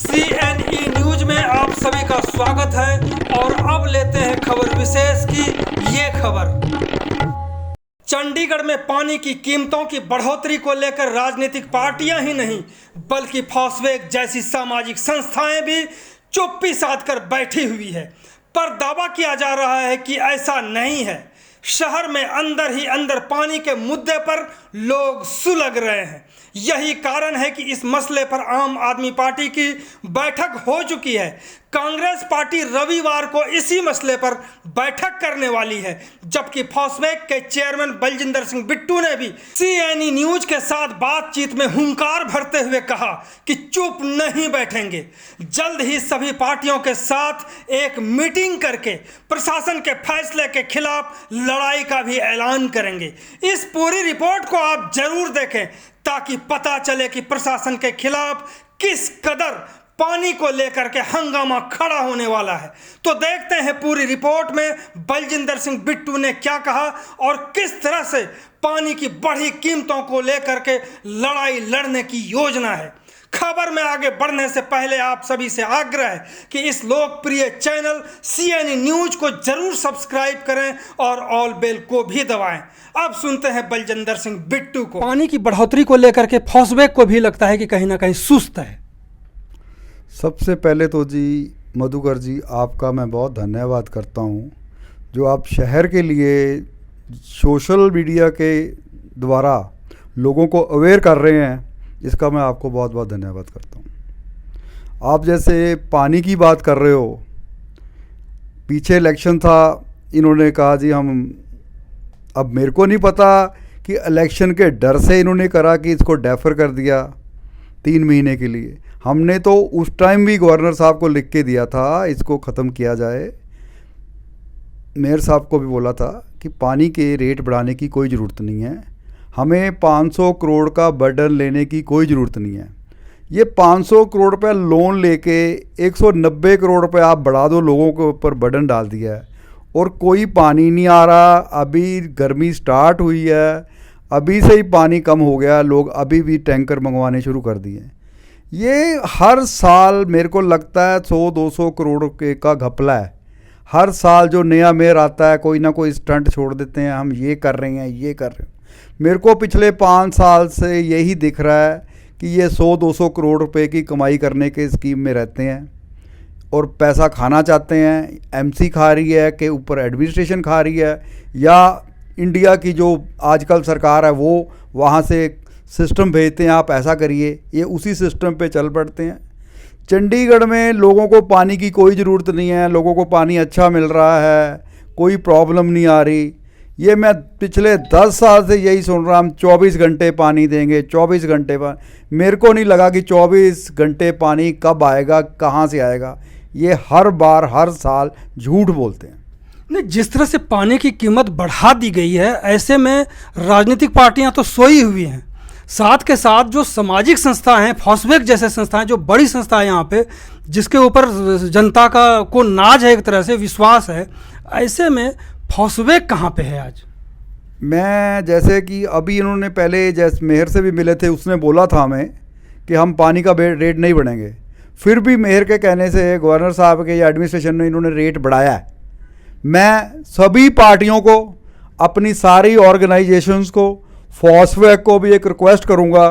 CNE news में आप सभी का स्वागत है और अब लेते हैं खबर विशेष की ये खबर। चंडीगढ़ में पानी की कीमतों की बढ़ोतरी को लेकर राजनीतिक पार्टियां ही नहीं बल्कि फॉस्वेक जैसी सामाजिक संस्थाएं भी चुप्पी साधकर बैठी हुई है, पर दावा किया जा रहा है कि ऐसा नहीं है। शहर में अंदर ही अंदर पानी के मुद्दे पर लोग सुलग रहे हैं। यही कारण है कि इस मसले पर आम आदमी पार्टी की बैठक हो चुकी है। कांग्रेस पार्टी रविवार को इसी मसले पर बैठक करने वाली है, जबकि फॉस्वेक के चेयरमैन बलजिंदर सिंह बिट्टू ने भी CNE न्यूज के साथ बातचीत में हुंकार भरते हुए कहा कि चुप नहीं बैठेंगे। जल्द ही सभी पार्टियों के साथ एक मीटिंग करके प्रशासन के फैसले के खिलाफ लड़ाई का भी ऐलान करेंगे। इस पूरी रिपोर्ट को आप जरूर देखें ताकि पता चले कि प्रशासन के खिलाफ किस कदर पानी को लेकर के हंगामा खड़ा होने वाला है। तो देखते हैं पूरी रिपोर्ट में बलजिंदर सिंह बिट्टू ने क्या कहा और किस तरह से पानी की बढ़ी कीमतों को लेकर के लड़ाई लड़ने की योजना है। खबर में आगे बढ़ने से पहले आप सभी से आग्रह है कि इस लोकप्रिय चैनल CNE न्यूज को जरूर सब्सक्राइब करें और ऑल बेल को भी दबाएं। अब सुनते हैं बलजिंदर सिंह बिट्टू को। पानी की बढ़ोतरी को लेकर के फॉस्वेक को भी लगता है कि कहीं ना कहीं सुस्त है। सबसे पहले तो जी मधुकर जी, आपका मैं बहुत धन्यवाद करता हूँ जो आप शहर के लिए सोशल मीडिया के द्वारा लोगों को अवेयर कर रहे हैं। इसका मैं आपको बहुत बहुत धन्यवाद करता हूँ। आप जैसे पानी की बात कर रहे हो, पीछे इलेक्शन था, इन्होंने कहा जी हम, अब मेरे को नहीं पता कि इलेक्शन के डर से इन्होंने करा कि इसको डेफर कर दिया 3 महीने के लिए। हमने तो उस टाइम भी गवर्नर साहब को लिख के दिया था इसको ख़त्म किया जाए। मेयर साहब को भी बोला था कि पानी के रेट बढ़ाने की कोई ज़रूरत नहीं है, हमें 500 करोड़ का बर्डन लेने की कोई ज़रूरत नहीं है। ये 500 करोड़ रुपये लोन लेके 190 करोड़ रुपये आप बढ़ा दो, लोगों के ऊपर बर्डन डाल दिया है और कोई पानी नहीं आ रहा। अभी गर्मी स्टार्ट हुई है, अभी से ही पानी कम हो गया, लोग अभी भी टैंकर मंगवाने शुरू कर दिए। ये हर साल मेरे को लगता है 100-200 करोड़ के का घपला है। हर साल जो नया मेयर आता है कोई ना कोई स्टंट छोड़ देते हैं, हम ये कर रहे हैं ये कर रहे हैं। मेरे को पिछले 5 साल से यही दिख रहा है कि ये 100-200 करोड़ रुपए की कमाई करने के स्कीम में रहते हैं और पैसा खाना चाहते हैं। MC खा रही है के ऊपर एडमिनिस्ट्रेशन खा रही है, या इंडिया की जो आजकल सरकार है वो वहाँ से सिस्टम भेजते हैं आप ऐसा करिए, ये उसी सिस्टम पे चल पड़ते हैं। चंडीगढ़ में लोगों को पानी की कोई ज़रूरत नहीं है, लोगों को पानी अच्छा मिल रहा है, कोई प्रॉब्लम नहीं आ रही। ये मैं पिछले 10 साल से यही सुन रहा, हम 24 घंटे पानी देंगे, 24 घंटे पानी। मेरे को नहीं लगा कि 24 घंटे पानी कब आएगा, कहाँ से आएगा। ये हर बार हर साल झूठ बोलते हैं। नहीं, जिस तरह से पानी की कीमत बढ़ा दी गई है, ऐसे में राजनीतिक पार्टियां तो सोई हुई हैं। साथ के साथ जो सामाजिक संस्था हैं, फॉस्वेक जैसे संस्थाएं, जो बड़ी संस्था है यहाँ पे, जिसके ऊपर जनता का को नाज है, एक तरह से विश्वास है, ऐसे में फॉस्वेक कहाँ पे है आज? मैं जैसे कि अभी इन्होंने पहले जैसे मेयर से भी मिले थे, उसने बोला था हमें कि हम पानी का रेट नहीं बढ़ाएंगे। फिर भी मेयर के कहने से गवर्नर साहब के या एडमिनिस्ट्रेशन ने इन्होंने रेट बढ़ाया है। मैं सभी पार्टियों को, अपनी सारी ऑर्गेनाइजेशंस को, फॉस्वेक को भी एक रिक्वेस्ट करूंगा,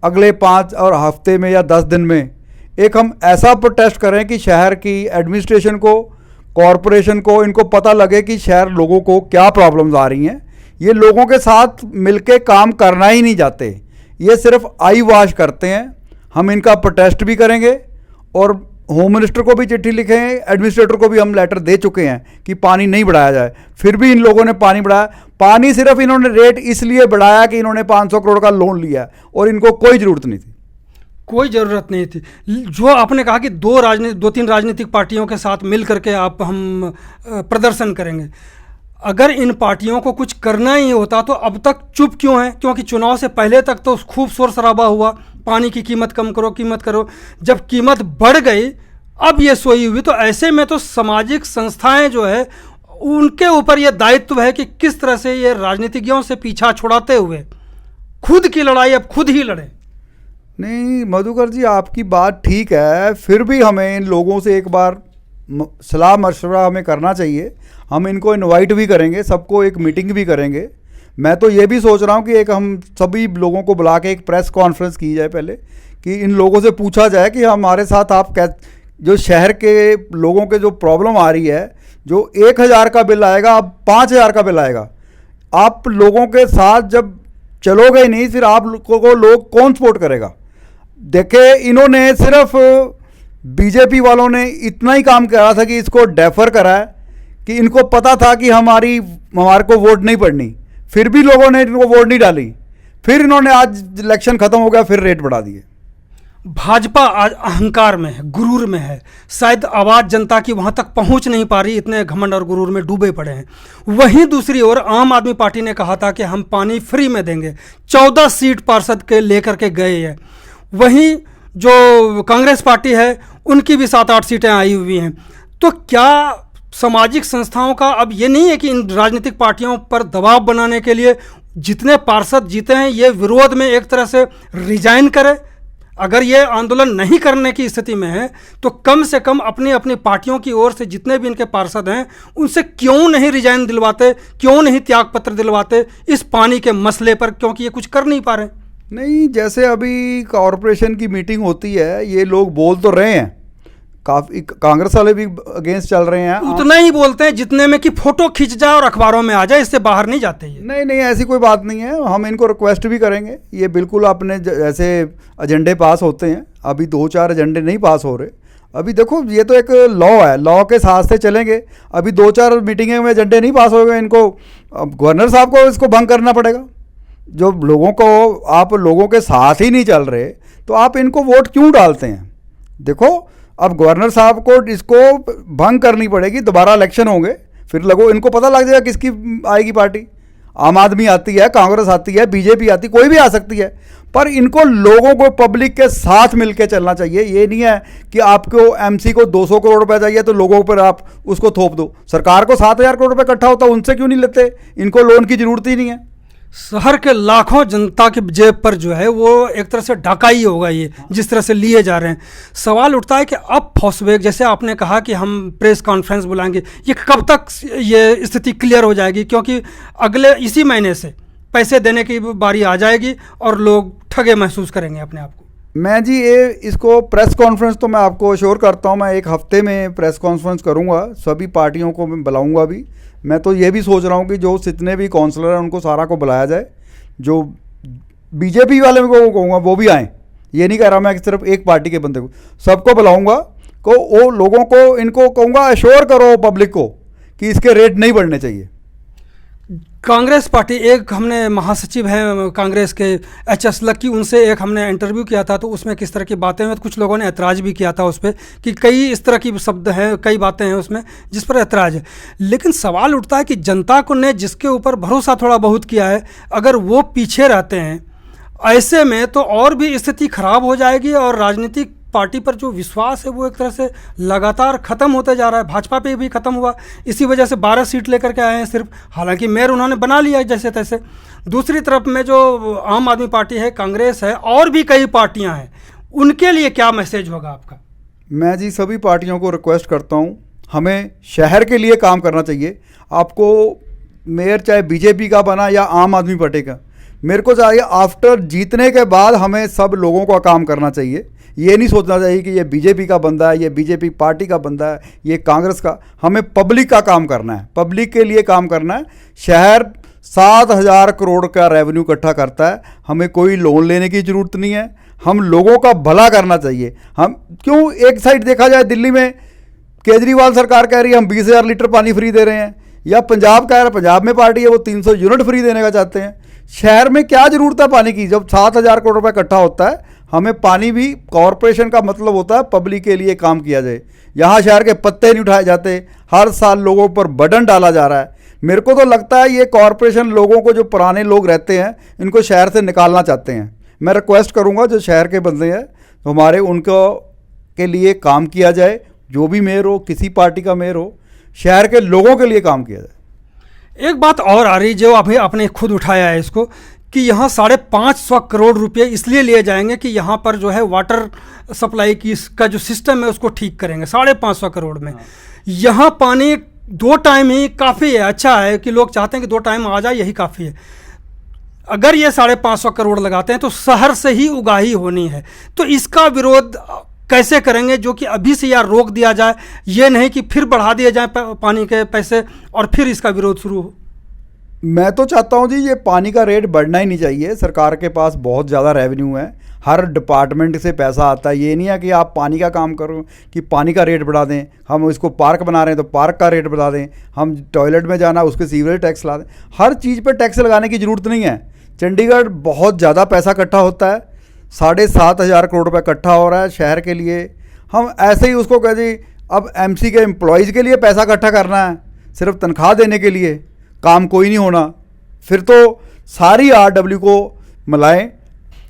अगले 5 और हफ्ते में या 10 दिन में एक हम ऐसा प्रोटेस्ट करें कि शहर की एडमिनिस्ट्रेशन को, कॉरपोरेशन को, इनको पता लगे कि शहर लोगों को क्या प्रॉब्लम्स आ रही हैं। ये लोगों के साथ मिलके काम करना ही नहीं चाहते, ये सिर्फ आई वॉश करते हैं। हम इनका प्रोटेस्ट भी करेंगे और होम मिनिस्टर को भी चिट्ठी लिखे हैं, एडमिनिस्ट्रेटर को भी हम लेटर दे चुके हैं कि पानी नहीं बढ़ाया जाए। फिर भी इन लोगों ने पानी बढ़ाया। पानी सिर्फ इन्होंने रेट इसलिए बढ़ाया कि इन्होंने 500 करोड़ का लोन लिया और इनको कोई ज़रूरत नहीं थी। कोई ज़रूरत नहीं थी। जो आपने कहा कि 2-3 राजनीतिक पार्टियों के साथ मिल करके हम प्रदर्शन करेंगे, अगर इन पार्टियों को कुछ करना ही होता तो अब तक चुप क्यों है? क्योंकि चुनाव से पहले तक तो खूब शोर शराबा हुआ, पानी की कीमत कम करो, कीमत करो। जब कीमत बढ़ गई, अब ये सोई हुई। तो ऐसे में तो सामाजिक संस्थाएं जो है उनके ऊपर यह दायित्व है कि किस तरह से ये राजनीतिज्ञों से पीछा छुड़ाते हुए खुद की लड़ाई अब खुद ही लड़े। नहीं मधुकर जी, आपकी बात ठीक है, फिर भी हमें इन लोगों से एक बार सलाह मशवरा हमें करना चाहिए। हम इनको इनवाइट भी करेंगे, सबको एक मीटिंग भी करेंगे। मैं तो ये भी सोच रहा हूँ कि एक हम सभी लोगों को बुला के एक प्रेस कॉन्फ्रेंस की जाए पहले, कि इन लोगों से पूछा जाए कि हमारे साथ आप जो शहर के लोगों के जो प्रॉब्लम आ रही है, जो 1,000 का बिल आएगा अब 5,000 का बिल आएगा, आप लोगों के साथ जब चलोगे ही नहीं, फिर आप लोगों को लोग कौन सपोर्ट करेगा? देखे, इन्होंने सिर्फ बीजेपी वालों ने इतना ही काम करा था कि इसको डेफर करा है, कि इनको पता था कि हमारे को वोट नहीं पड़नी, फिर भी लोगों ने इनको वोट नहीं डाली। फिर इन्होंने आज इलेक्शन खत्म हो गया, फिर रेट बढ़ा दिए। भाजपा आज अहंकार में है, गुरूर में है, शायद आवाज़ जनता की वहाँ तक पहुँच नहीं पा रही, इतने घमंड और गुरूर में डूबे पड़े हैं। वहीं दूसरी ओर आम आदमी पार्टी ने कहा था कि हम पानी फ्री में देंगे, 14 सीट पार्षद के लेकर के गए हैं। वहीं जो कांग्रेस पार्टी है उनकी भी 7-8 सीटें आई हुई हैं। तो क्या सामाजिक संस्थाओं का अब ये नहीं है कि इन राजनीतिक पार्टियों पर दबाव बनाने के लिए जितने पार्षद जीते हैं ये विरोध में एक तरह से रिजाइन करें? अगर ये आंदोलन नहीं करने की स्थिति में है तो कम से कम अपनी अपनी पार्टियों की ओर से जितने भी इनके पार्षद हैं उनसे क्यों नहीं रिजाइन दिलवाते, क्यों नहीं त्यागपत्र दिलवाते इस पानी के मसले पर, क्योंकि ये कुछ कर नहीं पा रहे। नहीं, जैसे अभी कॉरपोरेशन की मीटिंग होती है, ये लोग बोल तो रहे हैं, काफ़ी कांग्रेस वाले भी अगेंस्ट चल रहे हैं, उतना ही बोलते हैं जितने में कि फोटो खींच जाए और अखबारों में आ जाए, इससे बाहर नहीं जाते ये। नहीं नहीं, ऐसी कोई बात नहीं है। हम इनको रिक्वेस्ट भी करेंगे, ये बिल्कुल अपने जैसे एजेंडे पास होते हैं, अभी 2-4 एजेंडे नहीं पास हो रहे। अभी देखो, ये तो एक लॉ है, लॉ के साथ से चलेंगे। अभी 2-4 मीटिंगें में एजेंडे नहीं पास हो गए, इनको गवर्नर साहब को इसको भंग करना पड़ेगा। जो लोगों को, आप लोगों के साथ ही नहीं चल रहे तो आप इनको वोट क्यों डालते हैं? देखो, अब गवर्नर साहब को इसको भंग करनी पड़ेगी, दोबारा इलेक्शन होंगे, फिर लगो इनको पता लग जाएगा किसकी आएगी पार्टी। आम आदमी आती है, कांग्रेस आती है, बीजेपी आती, कोई भी आ सकती है, पर इनको लोगों को पब्लिक के साथ मिलकर चलना चाहिए। ये नहीं है कि आपको एमसी को 200 करोड़ रुपए चाहिए तो लोगों पर आप उसको थोप दो। सरकार को 7,000 करोड़ रुपए इकट्ठा होता है, उनसे क्यों नहीं लेते? इनको लोन की जरूरत ही नहीं है। शहर के लाखों जनता के जेब पर जो है वो एक तरह से ढकाई होगा ये, जिस तरह से लिए जा रहे हैं। सवाल उठता है कि अब फॉसबैक, जैसे आपने कहा कि हम प्रेस कॉन्फ्रेंस बुलाएंगे, ये कब तक ये स्थिति क्लियर हो जाएगी? क्योंकि अगले इसी महीने से पैसे देने की बारी आ जाएगी और लोग ठगे महसूस करेंगे अपने आप को। मैं जी इसको प्रेस कॉन्फ्रेंस तो मैं आपको अश्योर करता हूँ, मैं 1 हफ्ते में प्रेस कॉन्फ्रेंस करूँगा, सभी पार्टियों को मैं बुलाऊँगा भी। मैं तो ये भी सोच रहा हूँ कि जो जितने भी काउंसलर हैं उनको सारा को बुलाया जाए, जो बीजेपी वाले को कहूँगा वो भी आएँ। ये नहीं कह रहा मैं कि सिर्फ एक पार्टी के बंदे को, सबको बुलाऊँगा, को वो लोगों को इनको कहूँगा अश्योर करो पब्लिक को कि इसके रेट नहीं बढ़ने चाहिए। कांग्रेस पार्टी, एक हमने महासचिव हैं कांग्रेस के HS लक्की, उनसे एक हमने इंटरव्यू किया था तो उसमें किस तरह की बातें हुई, तो कुछ लोगों ने ऐतराज़ भी किया था उस पर कि कई इस तरह की शब्द हैं, कई बातें हैं उसमें जिस पर ऐतराज़ है। लेकिन सवाल उठता है कि जनता को ने जिसके ऊपर भरोसा थोड़ा बहुत किया है, अगर वो पीछे रहते हैं ऐसे में तो और भी स्थिति खराब हो जाएगी और राजनीतिक पार्टी पर जो विश्वास है वो एक तरह से लगातार ख़त्म होते जा रहा है। भाजपा पे भी ख़त्म हुआ, इसी वजह से 12 सीट लेकर के आए हैं सिर्फ, हालांकि मेयर उन्होंने बना लिया है जैसे तैसे। दूसरी तरफ में जो आम आदमी पार्टी है, कांग्रेस है, और भी कई पार्टियां हैं, उनके लिए क्या मैसेज होगा आपका? मैं जी सभी पार्टियों को रिक्वेस्ट करता हूँ, हमें शहर के लिए काम करना चाहिए। आपको मेयर चाहे बीजेपी का बना या आम आदमी पार्टी का, मेरे को चाहिए आफ्टर जीतने के बाद हमें सब लोगों का काम करना चाहिए। ये नहीं सोचना चाहिए कि ये बीजेपी का बंदा है, ये बीजेपी पार्टी का बंदा है, ये कांग्रेस का। हमें पब्लिक का काम करना है, पब्लिक के लिए काम करना है। शहर 7,000 करोड़ का रेवेन्यू इकट्ठा करता है, हमें कोई लोन लेने की ज़रूरत नहीं है, हम लोगों का भला करना चाहिए। हम क्यों, एक साइड देखा जाए दिल्ली में केजरीवाल सरकार कह रही है हम 20,000 लीटर पानी फ्री दे रहे हैं, या पंजाब कह रहा है, पंजाब में पार्टी है वो 300 यूनिट फ्री देने का चाहते हैं। शहर में क्या ज़रूरत है पानी की? जब 7,000 करोड़ रुपये इकट्ठा होता है, हमें पानी भी, कॉरपोरेशन का मतलब होता है पब्लिक के लिए काम किया जाए। यहाँ शहर के पत्ते नहीं उठाए जाते, हर साल लोगों पर बर्डन डाला जा रहा है। मेरे को तो लगता है ये कॉरपोरेशन लोगों को, जो पुराने लोग रहते हैं, इनको शहर से निकालना चाहते हैं। मैं रिक्वेस्ट करूँगा जो शहर के बंदे हैं तो हमारे उनको के लिए काम किया जाए, जो भी मेयर हो, किसी पार्टी का मेयर हो, शहर के लोगों के लिए काम किया जाए। एक बात और आ रही जो अभी आपने खुद उठाया है इसको, कि यहाँ 550 करोड़ रुपए इसलिए लिए जाएंगे कि यहाँ पर जो है वाटर सप्लाई की का जो सिस्टम है उसको ठीक करेंगे 550 करोड़ में। यहाँ पानी 2 टाइम ही काफ़ी है, अच्छा है कि लोग चाहते हैं कि 2 टाइम आ जाए, यही काफ़ी है। अगर ये 550 करोड़ लगाते हैं तो शहर से ही उगाही होनी है, तो इसका विरोध कैसे करेंगे जो कि अभी से यार रोक दिया जाए, ये नहीं कि फिर बढ़ा दिए जाए पानी के पैसे और फिर इसका विरोध शुरू हो। मैं तो चाहता हूँ जी ये पानी का रेट बढ़ना ही नहीं चाहिए। सरकार के पास बहुत ज़्यादा रेवेन्यू है, हर डिपार्टमेंट से पैसा आता है। ये नहीं है कि आप पानी का काम करो कि पानी का रेट बढ़ा दें, हम इसको पार्क बना रहे हैं तो पार्क का रेट बढ़ा दें, हम टॉयलेट में जाना उसके सीवरेज टैक्स ला दें। हर चीज़ पर टैक्स लगाने की ज़रूरत नहीं है। चंडीगढ़ बहुत ज़्यादा पैसा इकट्ठा होता है, 7,500 करोड़ रुपये इकट्ठा हो रहा है शहर के लिए। हम ऐसे ही उसको कह दें अब एमसी के एम्प्लॉयज़ के लिए पैसा इकट्ठा करना है, सिर्फ तनख्वाह देने के लिए काम कोई नहीं होना। फिर तो सारी आरडब्ल्यू को मिलाएं,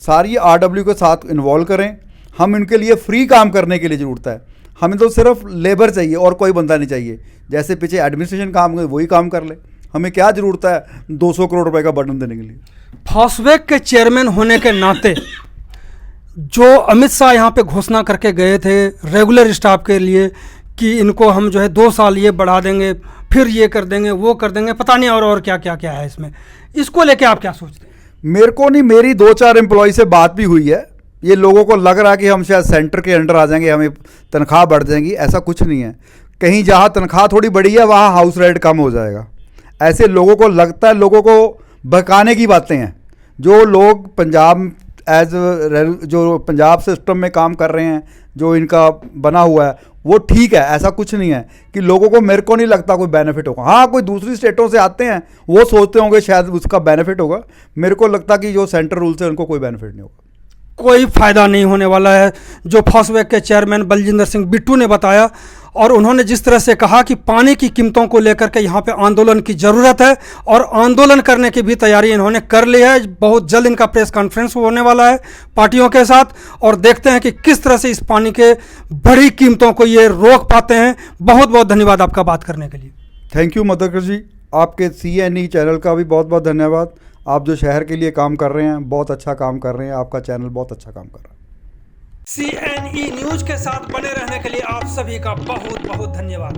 सारी आरडब्ल्यू के साथ इन्वॉल्व करें। हम इनके लिए फ्री काम करने के लिए ज़रूरत है, हमें तो सिर्फ लेबर चाहिए और कोई बंदा नहीं चाहिए। जैसे पीछे एडमिनिस्ट्रेशन काम वही काम कर ले, हमें क्या ज़रूरत है 200 करोड़ रुपए का बर्डन देने के लिए। फॉस्वेक के चेयरमैन होने के नाते जो अमित शाह यहाँ पे घोषणा करके गए थे रेगुलर स्टाफ के लिए कि इनको हम जो है 2 साल ये बढ़ा देंगे, फिर ये कर देंगे, वो कर देंगे, पता नहीं और क्या क्या क्या है इसमें, इसको लेके आप क्या सोचते हैं? मेरे को नहीं, मेरी 2-4 एम्प्लॉय से बात भी हुई है। ये लोगों को लग रहा है कि हम शायद सेंटर के अंडर आ जाएंगे, हमें तनख्वाह बढ़ जाएगी। ऐसा कुछ नहीं है। कहीं जहाँ तनख्वाह थोड़ी बढ़ी है वहाँ हाउस रेंट कम हो जाएगा। ऐसे लोगों को लगता है, लोगों को बहकाने की बातें हैं। जो लोग पंजाब जो पंजाब सिस्टम में काम कर रहे हैं, जो इनका बना हुआ है वो ठीक है, ऐसा कुछ नहीं है कि लोगों को, मेरे को नहीं लगता कोई बेनिफिट होगा। हाँ, कोई दूसरी स्टेटों से आते हैं वो सोचते होंगे शायद उसका बेनिफिट होगा। मेरे को लगता कि जो सेंटर रूल से उनको कोई बेनिफिट नहीं होगा, कोई फ़ायदा नहीं होने वाला है। जो फॉस्वेक के चेयरमैन बलजिंदर सिंह बिट्टू ने बताया, और उन्होंने जिस तरह से कहा कि पानी की कीमतों को लेकर के यहाँ पे आंदोलन की ज़रूरत है और आंदोलन करने की भी तैयारी इन्होंने कर ली है। बहुत जल्द इनका प्रेस कॉन्फ्रेंस होने वाला है पार्टियों के साथ, और देखते हैं कि किस तरह से इस पानी के बड़ी कीमतों को ये रोक पाते हैं। बहुत बहुत धन्यवाद आपका बात करने के लिए। थैंक यू मधुकर जी। आपके CNE चैनल का भी बहुत बहुत धन्यवाद। आप जो शहर के लिए काम कर रहे हैं, बहुत अच्छा काम कर रहे हैं, आपका चैनल बहुत अच्छा काम कर रहा है। CNE न्यूज़ के साथ बने रहने के लिए आप सभी का बहुत बहुत धन्यवाद।